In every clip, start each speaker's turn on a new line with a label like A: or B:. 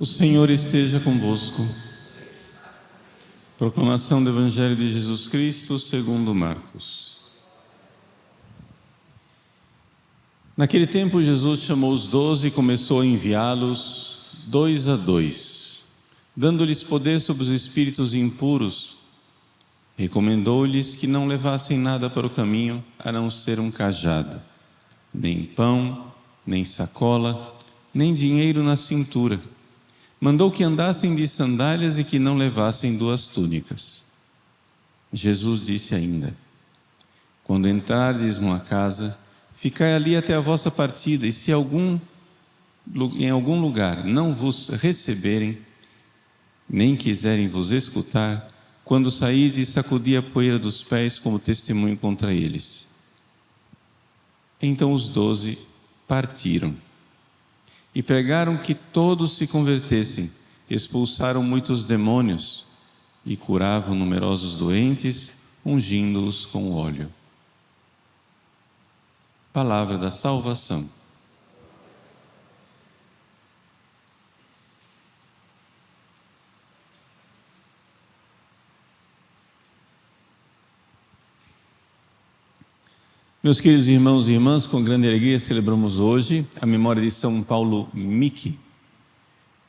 A: O Senhor esteja convosco. Proclamação do Evangelho de Jesus Cristo segundo Marcos. Naquele tempo, Jesus chamou os 12 e começou a enviá-los 2 a 2, dando-lhes poder sobre os espíritos impuros. Recomendou-lhes que não levassem nada para o caminho, a não ser um cajado, nem pão, nem sacola, nem dinheiro na cintura. Mandou que andassem de sandálias e que não levassem 2 túnicas. Jesus disse ainda: quando entrardes numa casa, ficai ali até a vossa partida, e se em algum lugar não vos receberem, nem quiserem vos escutar, quando sairdes, sacudi a poeira dos pés como testemunho contra eles. Então os 12 partiram e pregaram que todos se convertessem, expulsaram muitos demônios e curavam numerosos doentes, ungindo-os com óleo. Palavra da salvação. Meus queridos irmãos e irmãs, com grande alegria celebramos hoje a memória de São Paulo Miki.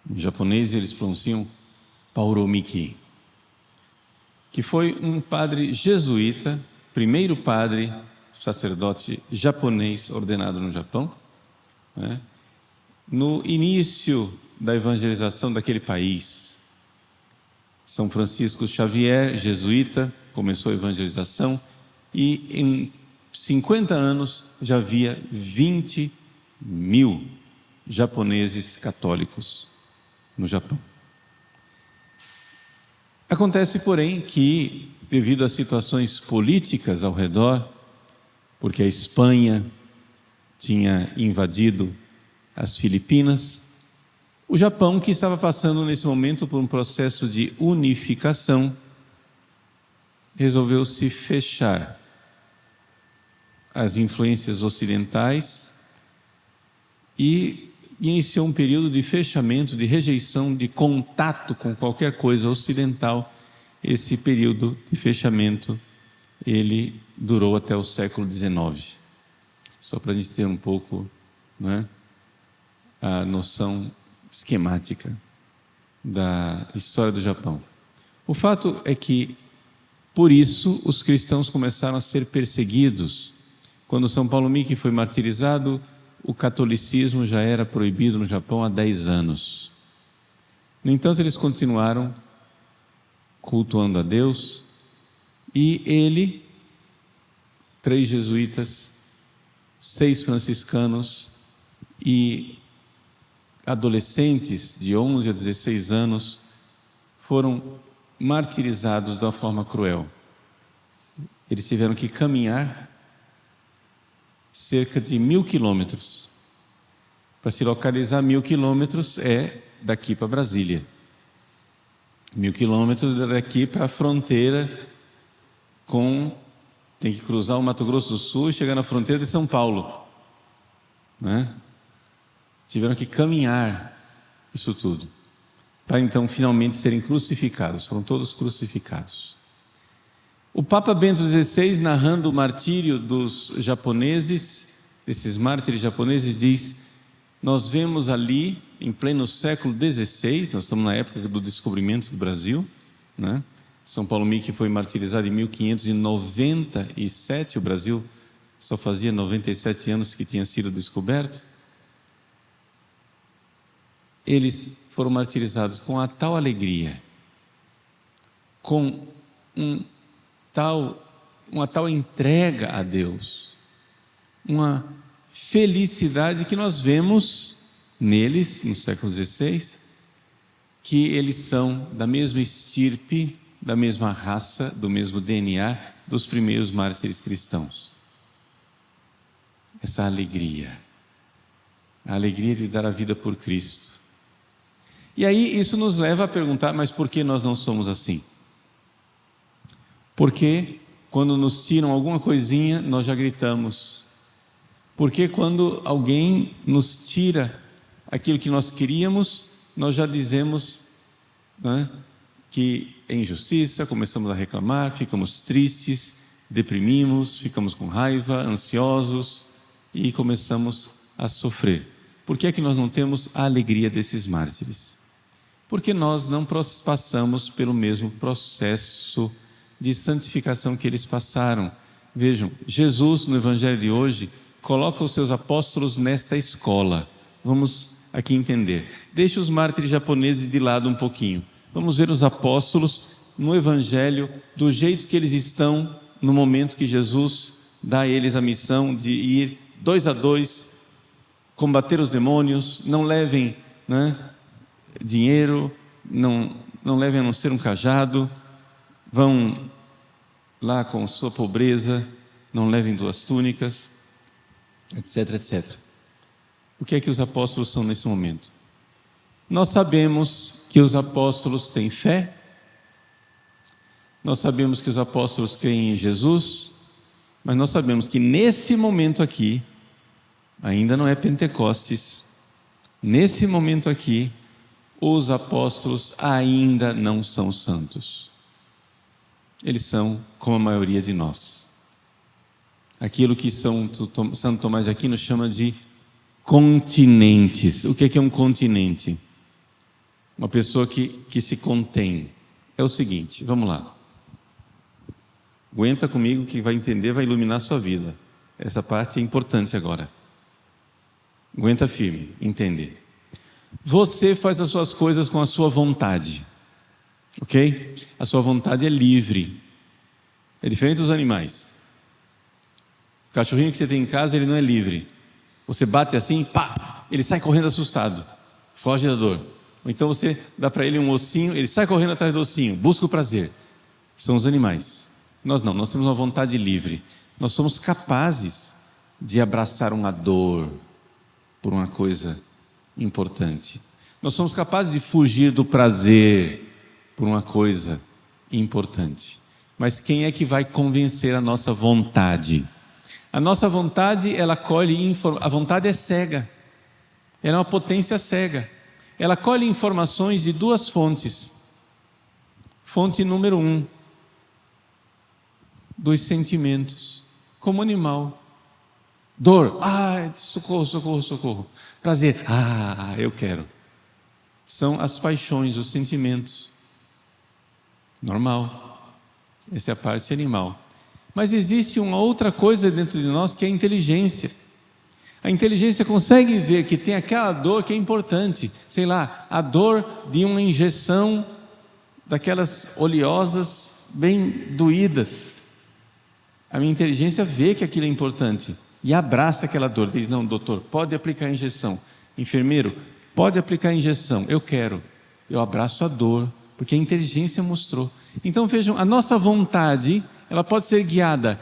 A: Em japonês eles pronunciam Paulo Miki, que foi um padre jesuíta, primeiro padre sacerdote japonês ordenado no Japão, né? No início da evangelização daquele país. São Francisco Xavier, jesuíta, começou a evangelização e em 50 anos já havia 20 mil japoneses católicos no Japão. Acontece, porém, que devido às situações políticas ao redor, porque a Espanha tinha invadido as Filipinas, o Japão, que estava passando nesse momento por um processo de unificação, resolveu se fechar às influências ocidentais e iniciou um período de fechamento, de rejeição, de contato com qualquer coisa ocidental. Esse período de fechamento, ele durou até o século XIX. Só para a gente ter um pouco, né, a noção esquemática da história do Japão. O fato é que, por isso, os cristãos começaram a ser perseguidos. Quando São Paulo Miki foi martirizado, o catolicismo já era proibido no Japão há 10 anos. No entanto, eles continuaram cultuando a Deus, e ele, 3 jesuítas, 6 franciscanos e adolescentes de 11 a 16 anos foram martirizados de uma forma cruel. Eles tiveram que caminhar cerca de 1000 quilômetros. Para se localizar, 1000 quilômetros é daqui para Brasília. 1000 quilômetros é daqui para a fronteira tem que cruzar o Mato Grosso do Sul e chegar na fronteira de São Paulo, né? Tiveram que caminhar isso tudo, para então finalmente serem crucificados. Foram todos crucificados. O Papa Bento XVI, narrando o martírio dos japoneses, desses mártires japoneses, diz: nós vemos ali, em pleno século XVI, nós estamos na época do descobrimento do Brasil, né? São Paulo Miki foi martirizado em 1597, o Brasil só fazia 97 anos que tinha sido descoberto. Eles foram martirizados com a tal alegria, com uma tal entrega a Deus, uma felicidade que nós vemos neles, no século XVI, que eles são da mesma estirpe, da mesma raça, do mesmo DNA dos primeiros mártires cristãos. Essa alegria, a alegria de dar a vida por Cristo. E aí isso nos leva a perguntar, mas por que nós não somos assim? Porque quando nos tiram alguma coisinha, nós já gritamos. Porque quando alguém nos tira aquilo que nós queríamos, nós já dizemos, né, que é injustiça, começamos a reclamar, ficamos tristes, deprimimos, ficamos com raiva, ansiosos e começamos a sofrer. Por que é que nós não temos a alegria desses mártires? Porque nós não passamos pelo mesmo processo de santificação que eles passaram. Vejam, Jesus no Evangelho de hoje coloca os seus apóstolos nesta escola. Vamos aqui entender. Deixa os mártires japoneses de lado um pouquinho. Vamos ver os apóstolos no Evangelho do jeito que eles estão no momento que Jesus dá a eles a missão de ir 2 a 2, combater os demônios. Não levem, né, dinheiro, não levem a não ser um cajado, vão lá com sua pobreza, não levem 2 túnicas, etc, etc. O que é que os apóstolos são nesse momento? Nós sabemos que os apóstolos têm fé, nós sabemos que os apóstolos creem em Jesus, mas nós sabemos que nesse momento aqui, ainda não é Pentecostes, nesse momento aqui, os apóstolos ainda não são santos. Eles são como a maioria de nós. Aquilo que Santo Tomás de Aquino chama de continentes. O que é um continente? Uma pessoa que se contém. É o seguinte, vamos lá. Aguenta comigo que vai entender, vai iluminar a sua vida. Essa parte é importante agora. Aguenta firme, entende? Você faz as suas coisas com a sua vontade, ok? A sua vontade é livre. É diferente dos animais. O cachorrinho que você tem em casa, ele não é livre. Você bate assim, pá, ele sai correndo assustado, foge da dor. Ou então você dá para ele um ossinho, ele sai correndo atrás do ossinho, busca o prazer. São os animais. Nós não, nós temos uma vontade livre. Nós somos capazes de abraçar uma dor por uma coisa importante. Nós somos capazes de fugir do prazer por uma coisa importante. Mas quem é que vai convencer a nossa vontade? A nossa vontade, ela colhe a vontade é cega. Ela é uma potência cega. Ela colhe informações de 2 fontes. Fonte número 1, dos sentimentos, como animal. Dor, socorro, socorro, socorro. Prazer, eu quero. São as paixões, os sentimentos. Normal. Essa é a parte animal. Mas existe uma outra coisa dentro de nós que é a inteligência. A inteligência consegue ver que tem aquela dor que é importante. Sei lá, a dor de uma injeção daquelas oleosas bem doídas. A minha inteligência vê que aquilo é importante e abraça aquela dor. Diz, não, doutor, pode aplicar a injeção. Enfermeiro, pode aplicar a injeção. Eu quero. Eu abraço a dor, porque a inteligência mostrou. Então vejam, a nossa vontade, ela pode ser guiada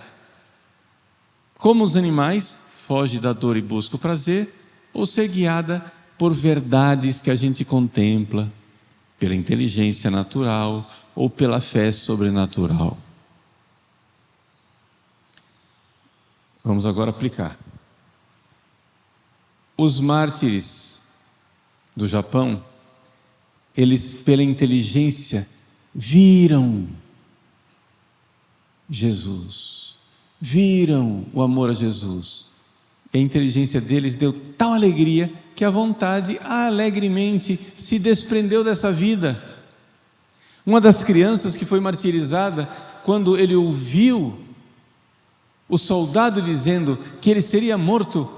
A: como os animais, foge da dor e busca o prazer, ou ser guiada por verdades que a gente contempla, pela inteligência natural ou pela fé sobrenatural. Vamos agora aplicar. Os mártires do Japão, eles pela inteligência viram Jesus, viram o amor a Jesus. E a inteligência deles deu tal alegria que a vontade alegremente se desprendeu dessa vida. Uma das crianças que foi martirizada, quando ele ouviu o soldado dizendo que ele seria morto,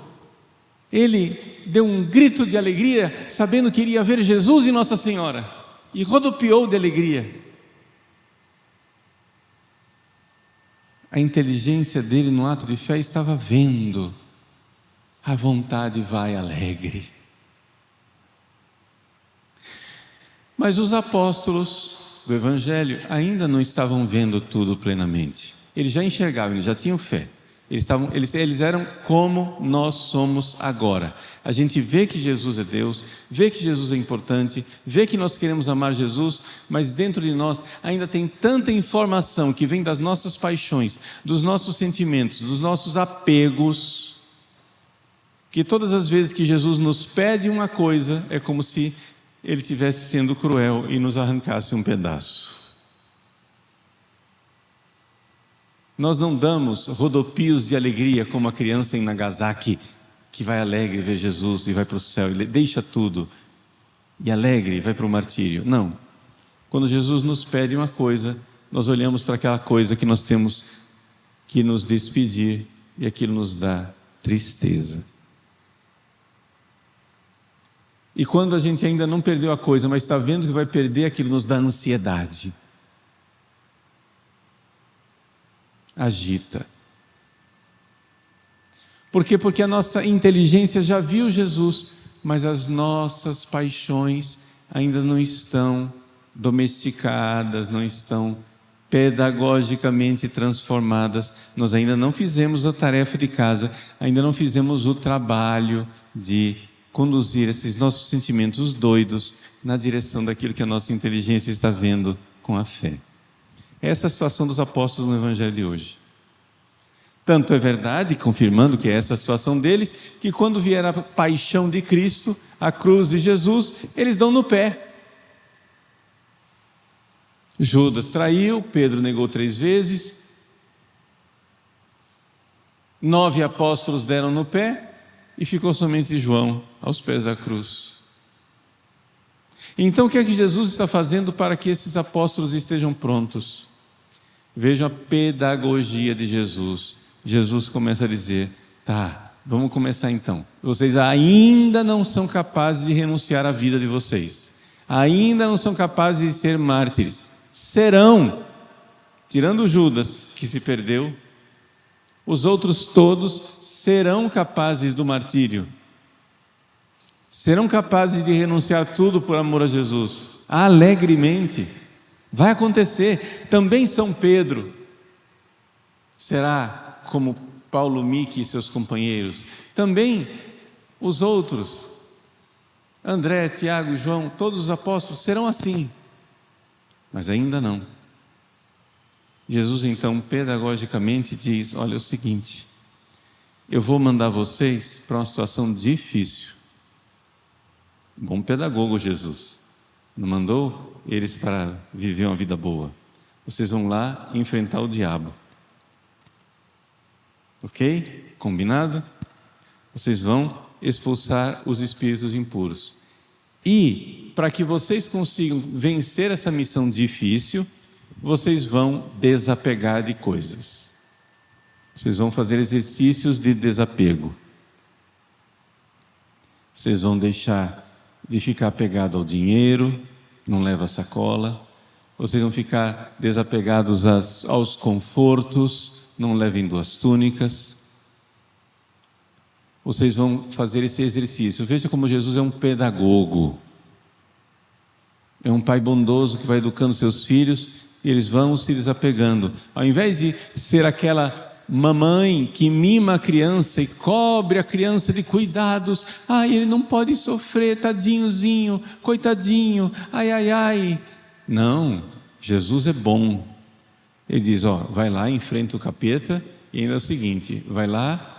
A: ele deu um grito de alegria, sabendo que iria ver Jesus e Nossa Senhora, e rodopiou de alegria. A inteligência dele no ato de fé estava vendo, a vontade vai alegre. Mas os apóstolos do Evangelho ainda não estavam vendo tudo plenamente. Eles já enxergavam, eles já tinham fé. Eles eram como nós somos agora. A gente vê que Jesus é Deus, vê que Jesus é importante, vê que nós queremos amar Jesus, mas dentro de nós ainda tem tanta informação que vem das nossas paixões, dos nossos sentimentos, dos nossos apegos, que todas as vezes que Jesus nos pede uma coisa, é como se ele estivesse sendo cruel e nos arrancasse um pedaço. Nós não damos rodopios de alegria como a criança em Nagasaki, que vai alegre ver Jesus e vai para o céu, ele deixa tudo e alegre vai para o martírio. Não. Quando Jesus nos pede uma coisa, nós olhamos para aquela coisa que nós temos que nos despedir e aquilo nos dá tristeza. E quando a gente ainda não perdeu a coisa, mas está vendo que vai perder, aquilo nos dá ansiedade. Agita. Por quê? Porque a nossa inteligência já viu Jesus, mas as nossas paixões ainda não estão domesticadas, não estão pedagogicamente transformadas. Nós ainda não fizemos a tarefa de casa, ainda não fizemos o trabalho de conduzir esses nossos sentimentos doidos na direção daquilo que a nossa inteligência está vendo com a fé. Essa é a situação dos apóstolos no Evangelho de hoje. Tanto é verdade, confirmando que é essa a situação deles, que quando vier a paixão de Cristo, a cruz de Jesus, eles dão no pé. Judas traiu, Pedro negou 3 vezes, 9 apóstolos deram no pé e ficou somente João aos pés da cruz. Então o que é que Jesus está fazendo para que esses apóstolos estejam prontos? Vejam a pedagogia de Jesus. Jesus começa a dizer: tá, vamos começar então. Vocês ainda não são capazes de renunciar à vida de vocês, ainda não são capazes de ser mártires. Serão, tirando Judas, que se perdeu, os outros todos serão capazes do martírio, serão capazes de renunciar tudo por amor a Jesus, alegremente. Vai acontecer. Também São Pedro será como Paulo Miki e seus companheiros, também os outros, André, Tiago e João, todos os apóstolos serão assim, mas ainda não. Jesus então pedagogicamente diz: olha, é o seguinte, eu vou mandar vocês para uma situação difícil. Bom pedagogo Jesus, não mandou eles para viver uma vida boa. Vocês vão lá enfrentar o diabo. Ok? Combinado? Vocês vão expulsar os espíritos impuros. E, para que vocês consigam vencer essa missão difícil, vocês vão desapegar de coisas. Vocês vão fazer exercícios de desapego. Vocês vão deixar de ficar apegado ao dinheiro, não leva sacola. Vocês vão ficar desapegados aos confortos, não levem 2 túnicas. Vocês vão fazer esse exercício. Veja como Jesus é um pedagogo. É um pai bondoso que vai educando seus filhos e eles vão se desapegando. Ao invés de ser aquela mamãe que mima a criança e cobre a criança de cuidados. Ai, ele não pode sofrer, tadinhozinho, coitadinho, ai, ai, ai. Não, Jesus é bom. Ele diz, ó, vai lá, enfrenta o capeta, e ainda é o seguinte, vai lá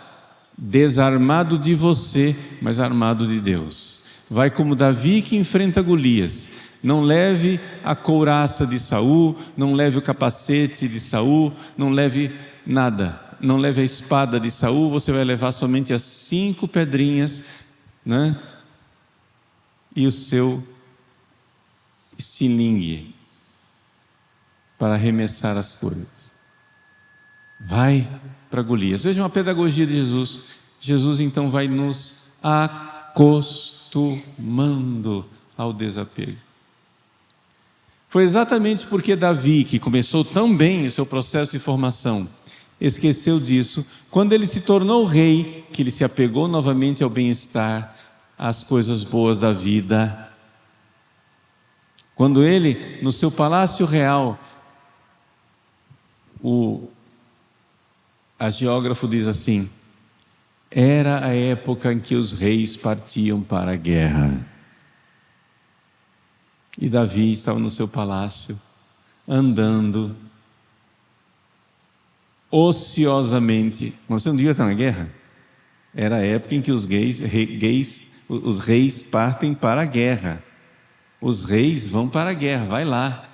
A: desarmado de você, mas armado de Deus. Vai como Davi que enfrenta Golias. Não leve a couraça de Saul, não leve o capacete de Saul, não leve nada, não leve a espada de Saul, você vai levar somente as 5 pedrinhas, né? E o seu estilingue para arremessar as coisas. Vai para Golias. Vejam a pedagogia de Jesus. Jesus então vai nos acostumando ao desapego. Foi exatamente porque Davi, que começou tão bem o seu processo de formação, esqueceu disso, quando ele se tornou rei, que ele se apegou novamente ao bem-estar, às coisas boas da vida. Quando ele, no seu palácio real, a geógrafo diz assim, era a época em que os reis partiam para a guerra. E Davi estava no seu palácio, andando ociosamente. Mas você não devia estar na guerra? Era a época em que os reis partem para a guerra. Os reis vão para a guerra, vai lá.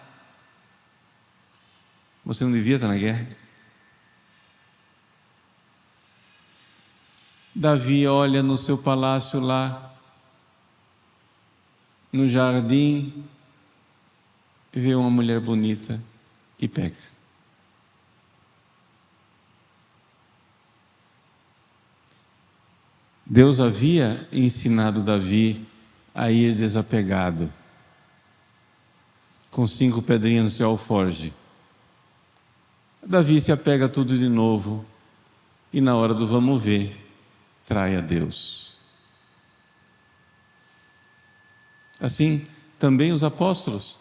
A: Você não devia estar na guerra? Davi olha no seu palácio lá, no jardim, vê uma mulher bonita e peca. Deus havia ensinado Davi a ir desapegado, com 5 pedrinhas no seu alforje. Davi se apega a tudo de novo e na hora do vamos ver, trai a Deus. Assim, também os apóstolos.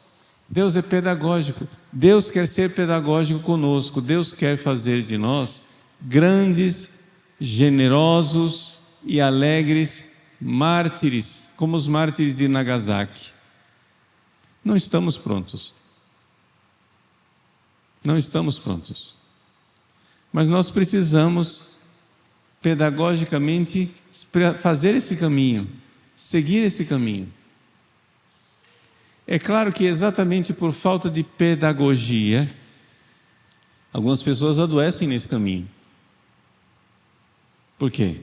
A: Deus é pedagógico. Deus quer ser pedagógico conosco. Deus quer fazer de nós grandes, generosos e alegres mártires, como os mártires de Nagasaki. Não estamos prontos. Não estamos prontos. Mas nós precisamos pedagogicamente fazer esse caminho, seguir esse caminho. É claro que exatamente por falta de pedagogia, algumas pessoas adoecem nesse caminho. Por quê?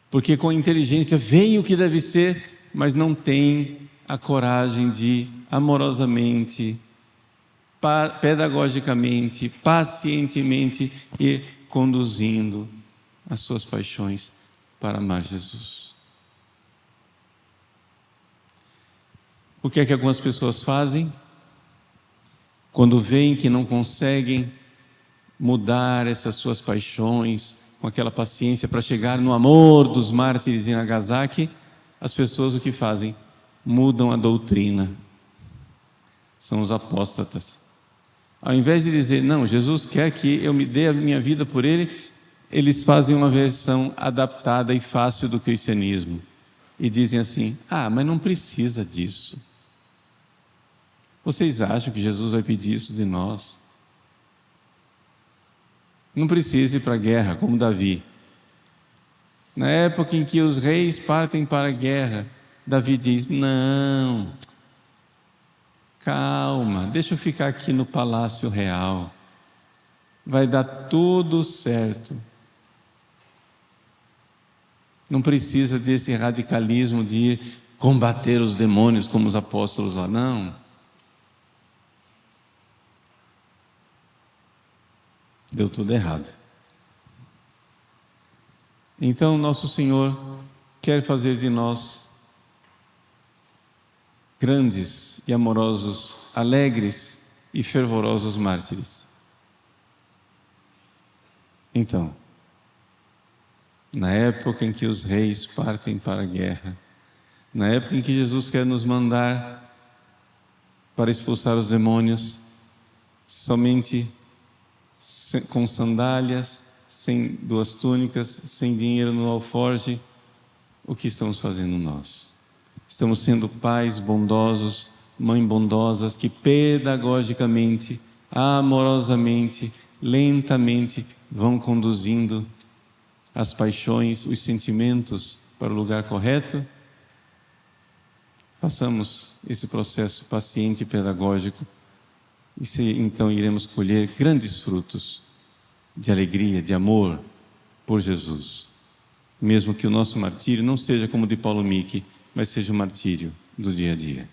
A: Porque com a inteligência vem o que deve ser, mas não tem a coragem de amorosamente, pedagogicamente, pacientemente ir conduzindo as suas paixões para amar Jesus. O que é que algumas pessoas fazem? Quando veem que não conseguem mudar essas suas paixões com aquela paciência para chegar no amor dos mártires em Nagasaki, as pessoas o que fazem? Mudam a doutrina. São os apóstatas. Ao invés de dizer, não, Jesus quer que eu me dê a minha vida por Ele, eles fazem uma versão adaptada e fácil do cristianismo. E dizem assim, mas não precisa disso. Vocês acham que Jesus vai pedir isso de nós? Não precisa ir para a guerra, como Davi. Na época em que os reis partem para a guerra, Davi diz, não, calma, deixa eu ficar aqui no palácio real. Vai dar tudo certo. Não precisa desse radicalismo de ir combater os demônios como os apóstolos lá, não. Deu tudo errado. Então, nosso Senhor quer fazer de nós grandes e amorosos, alegres e fervorosos mártires. Então, na época em que os reis partem para a guerra, na época em que Jesus quer nos mandar para expulsar os demônios, somente com sandálias, sem 2 túnicas, sem dinheiro no alforje, o que estamos fazendo nós? Estamos sendo pais bondosos, mães bondosas, que pedagogicamente, amorosamente, lentamente vão conduzindo as paixões, os sentimentos para o lugar correto? Façamos esse processo paciente e pedagógico, e então iremos colher grandes frutos de alegria, de amor por Jesus. Mesmo que o nosso martírio não seja como o de Paulo Miki, mas seja o martírio do dia a dia.